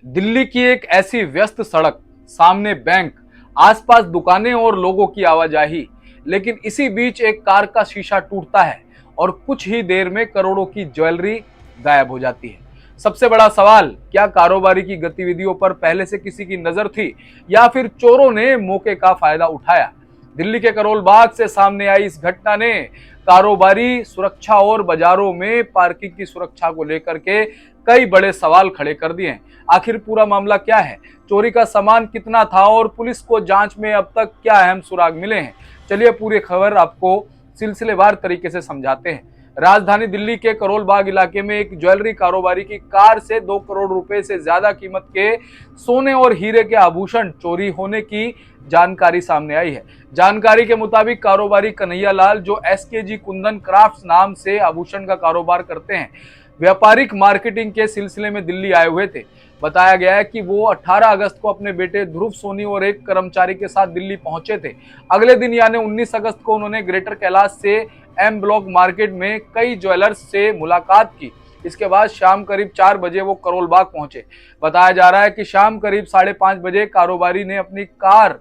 दिल्ली की एक ऐसी व्यस्त सड़क, सामने बैंक, आसपास दुकानें और लोगों की आवाजाही, लेकिन इसी बीच एक कार का शीशा टूटता है और कुछ ही देर में करोड़ों की ज्वेलरी गायब हो जाती है। सबसे बड़ा सवाल, क्या कारोबारी की गतिविधियों पर पहले से किसी की नजर थी या फिर चोरों ने मौके का फायदा उठाया? दिल्ली के करोल बाग से सामने आई इस घटना ने कारोबारी सुरक्षा और बाजारों में पार्किंग की सुरक्षा को लेकर के कई बड़े सवाल खड़े कर दिए हैं। आखिर पूरा मामला क्या है, चोरी का सामान कितना था और पुलिस को जांच में अब तक क्या अहम सुराग मिले हैं? चलिए पूरी खबर आपको सिलसिलेवार तरीके से समझाते हैं। राजधानी दिल्ली के करोल बाग इलाके में एक ज्वेलरी कारोबारी की कार से 2 करोड़ रुपए से ज्यादा कीमत के सोने और हीरे के आभूषण चोरी होने की जानकारी सामने आई है। जानकारी के मुताबिक कारोबारी कन्हैया लाल, जो एसकेजी कुंदन क्राफ्ट्स नाम से आभूषण का कारोबार करते हैं, व्यापारिक मार्केटिंग के सिलसिले में दिल्ली आए हुए थे। बताया गया है कि वो 18 अगस्त को अपने बेटे ध्रुव सोनी और एक कर्मचारी के साथ दिल्ली पहुंचे थे। अगले दिन यानी 19 अगस्त को उन्होंने ग्रेटर कैलाश से एम ब्लॉक मार्केट में कई ज्वेलर्स से मुलाकात की। इसके बाद शाम करीब 4 बजे वो करोल बाग पहुंचे। बताया जा रहा है कि शाम करीब 5:30 बजे कारोबारी ने अपनी कार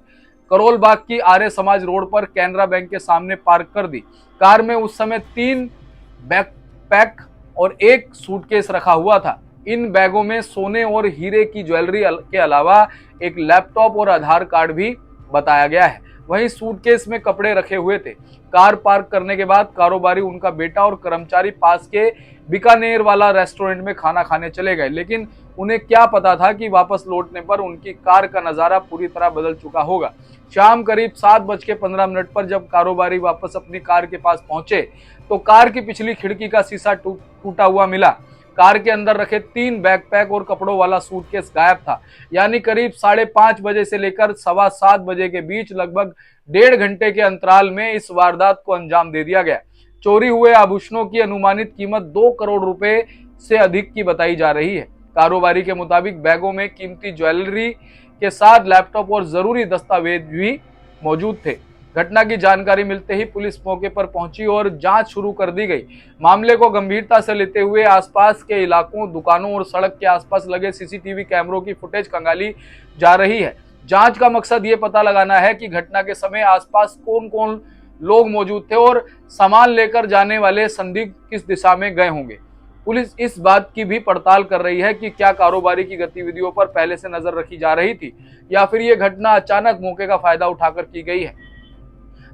करोल बाग की आर्य समाज रोड पर कैनरा बैंक के सामने पार्क कर दी। कार में उस समय 3 बैकपैक और एक सूटकेस रखा हुआ था। इन बैगों में सोने और हीरे की ज्वेलरी के अलावा एक लैपटॉप और आधार कार्ड भी बताया गया है। वहीं सूटकेस में कपड़े रखे हुए थे। कार पार्क करने के बाद कारोबारी, उनका बेटा और कर्मचारी पास के बीकानेर वाला रेस्टोरेंट में खाना खाने चले गए, लेकिन उन्हें क्या पता था कि वापस लौटने पर उनकी कार का नजारा पूरी तरह बदल चुका होगा। शाम करीब 7:15 पर जब कारोबारी वापस अपनी कार के पास पहुंचे तो कार की पिछली खिड़की का शीशा टूटा हुआ मिला। कार के अंदर रखे 3 बैकपैक और कपड़ों वाला सूटकेस गायब था। यानी करीब 5:30 बजे से लेकर 7:15 बजे के बीच लगभग 1.5 घंटे के अंतराल में इस वारदात को अंजाम दे दिया गया। चोरी हुए आभूषणों की अनुमानित कीमत 2 करोड़ रुपए से अधिक की बताई जा रही है। कारोबारी के मुताबिक बैगों में कीमती ज्वेलरी के साथ लैपटॉप और जरूरी दस्तावेज भी मौजूद थे। घटना की जानकारी मिलते ही पुलिस मौके पर पहुंची और जांच शुरू कर दी गई। मामले को गंभीरता से लेते हुए आसपास के इलाकों, दुकानों और सड़क के आसपास लगे सीसीटीवी कैमरों की फुटेज खंगाली जा रही है। जांच का मकसद ये पता लगाना है कि घटना के समय आसपास कौन कौन लोग मौजूद थे और सामान लेकर जाने वाले संदिग्ध किस दिशा में गए होंगे। पुलिस इस बात की भी पड़ताल कर रही है कि क्या कारोबारी की गतिविधियों पर पहले से नजर रखी जा रही थी या फिर यह घटना अचानक मौके का फायदा उठाकर की गई है।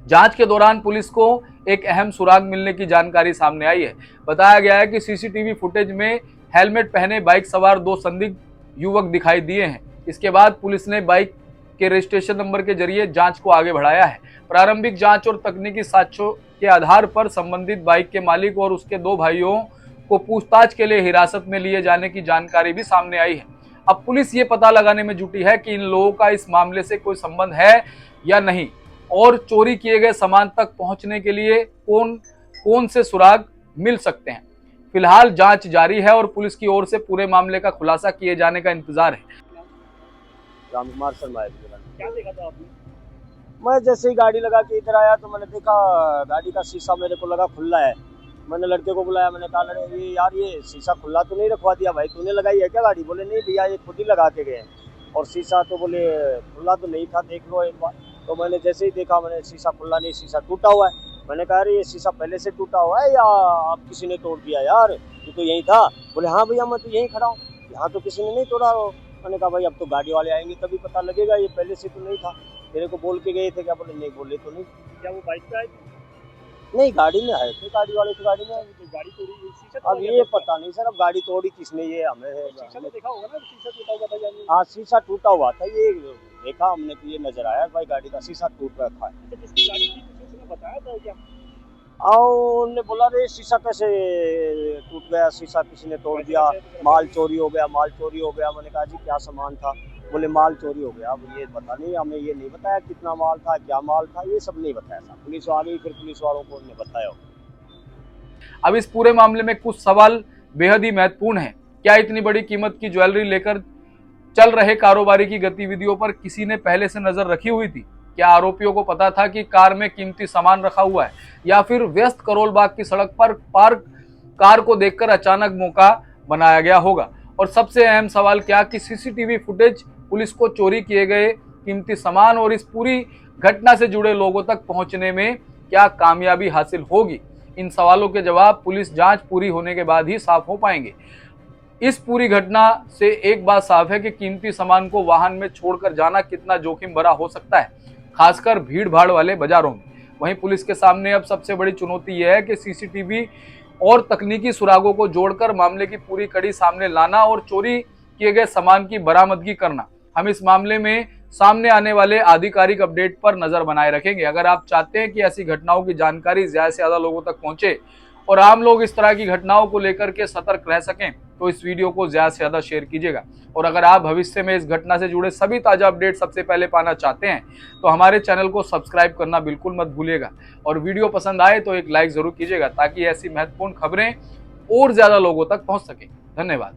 जांच के दौरान पुलिस को एक अहम सुराग मिलने की जानकारी सामने आई है। बताया गया है कि सीसीटीवी फुटेज में हेलमेट पहने बाइक सवार 2 संदिग्ध युवक दिखाई दिए हैं। इसके बाद पुलिस ने बाइक के रजिस्ट्रेशन नंबर के जरिए जांच को आगे बढ़ाया है। प्रारंभिक जांच और तकनीकी साक्ष्यों के आधार पर संबंधित बाइक के मालिक और उसके 2 भाइयों को पूछताछ के लिए हिरासत में लिए जाने की जानकारी भी सामने आई है। अब पुलिस ये पता लगाने में जुटी है कि इन लोगों का इस मामले से कोई संबंध है या नहीं और चोरी किए गए सामान तक पहुंचने के लिए कौन कौन से सुराग मिल सकते हैं। फिलहाल जांच जारी है और पुलिस की ओर से पूरे मामले का खुलासा किए जाने का इंतजार है। रामकुमार शर्मा है मेरा नाम। क्या देखा था आपने? मैं जैसे ही गाड़ी लगा के इधर आया तो मैंने देखा गाड़ी का शीशा मेरे को लगा खुला है। मैंने लड़के को बुलाया, मैंने कहा लड़े ये यार ये शीशा खुला तो नहीं रखवा दिया भाई, तूने लगाई है क्या गाड़ी? बोले नहीं भैया ये खुद ही लगा के गए और शीशा तो बोले खुला तो नहीं था, देख लो एक बार। तो मैंने जैसे ही देखा, मैंने शीशा खुला नहीं, शीशा टूटा हुआ है। मैंने कहा अरे ये शीशा पहले से टूटा हुआ है या आप किसी ने तोड़ दिया यार, ये तो यही था। बोले हाँ भैया मैं तो यहीं खड़ा हूँ, यहाँ तो किसी ने नहीं तोड़ा। मैंने कहा भाई अब तो गाड़ी वाले आएंगे तभी पता लगेगा, ये पहले से तो नहीं था। तेरे को बोल के गए थे क्या? बोले नहीं बोले तो नहीं। क्या वो बाइक पे आए? नहीं गाड़ी में आए थे, गाड़ी वाले की गाड़ी में आए। तो गाड़ी तोड़ी, शीशा अब ये पता नहीं सर, अब गाड़ी तोड़ी किसने ये हमें शीशा में देखा होगा ना, शीशा टूटा हुआ था यानी। हाँ शीशा टूटा हुआ था, ये देखा हमने तो ये नजर आया भाई गाड़ी का शीशा टूट रखा है। तो जिसकी गाड़ी थी किसी ने बताया था क्या? और उन्होंने बोला रे शीशा कैसे टूट गया, शीशा किसी ने तोड़ दिया, माल चोरी हो गया, माल चोरी हो गया। मैंने कहा जी क्या सामान था? बोले माल चोरी हो गया। अब ये पता नहीं, हमें ये नहीं बताया कितना माल था, क्या माल था, ये सब नहीं बताया था। पुलिस आ गई, फिर पुलिस वालों को उन्होंने बताया। अब इस पूरे मामले में कुछ सवाल बेहद ही महत्वपूर्ण है। क्या इतनी बड़ी कीमत की ज्वेलरी लेकर चल रहे कारोबारी की गतिविधियों पर किसी ने पहले से नजर रखी हुई थी? क्या आरोपियों को पता था कि कार में कीमती सामान रखा हुआ है या फिर व्यस्त करोल बाग की सड़क पर पार्क कार को देखकर अचानक मौका बनाया गया होगा? और सबसे अहम सवाल क्या कि सीसीटीवी फुटेज पुलिस को चोरी किए गए कीमती सामान और इस पूरी घटना से जुड़े लोगों तक पहुंचने में क्या कामयाबी हासिल होगी? इन सवालों के जवाब पुलिस जांच पूरी होने के बाद ही साफ हो पाएंगे। इस पूरी घटना से एक बात साफ है कि कीमती सामान को वाहन में छोड़कर जाना कितना जोखिम भरा हो सकता है, खासकर भीड़ भाड़ वाले बाजारों में। वहीं पुलिस के सामने अब सबसे बड़ी चुनौती यह है कि सीसीटीवी और तकनीकी सुरागों को जोड़कर मामले की पूरी कड़ी सामने लाना और चोरी किए गए सामान की बरामदगी करना। हम इस मामले में सामने आने वाले आधिकारिक अपडेट पर नजर बनाए रखेंगे। अगर आप चाहते हैं कि ऐसी घटनाओं की जानकारी ज्यादा से ज्यादा लोगों तक पहुंचे और आम लोग इस तरह की घटनाओं को लेकर के सतर्क रह सकें, तो इस वीडियो को ज्यादा से ज्यादा शेयर कीजिएगा। और अगर आप भविष्य में इस घटना से जुड़े सभी ताजा अपडेट सबसे पहले पाना चाहते हैं तो हमारे चैनल को सब्सक्राइब करना बिल्कुल मत भूलिएगा और वीडियो पसंद आए तो एक लाइक जरूर कीजिएगा ताकि ऐसी महत्वपूर्ण खबरें और ज्यादा लोगों तक पहुंच सके। धन्यवाद।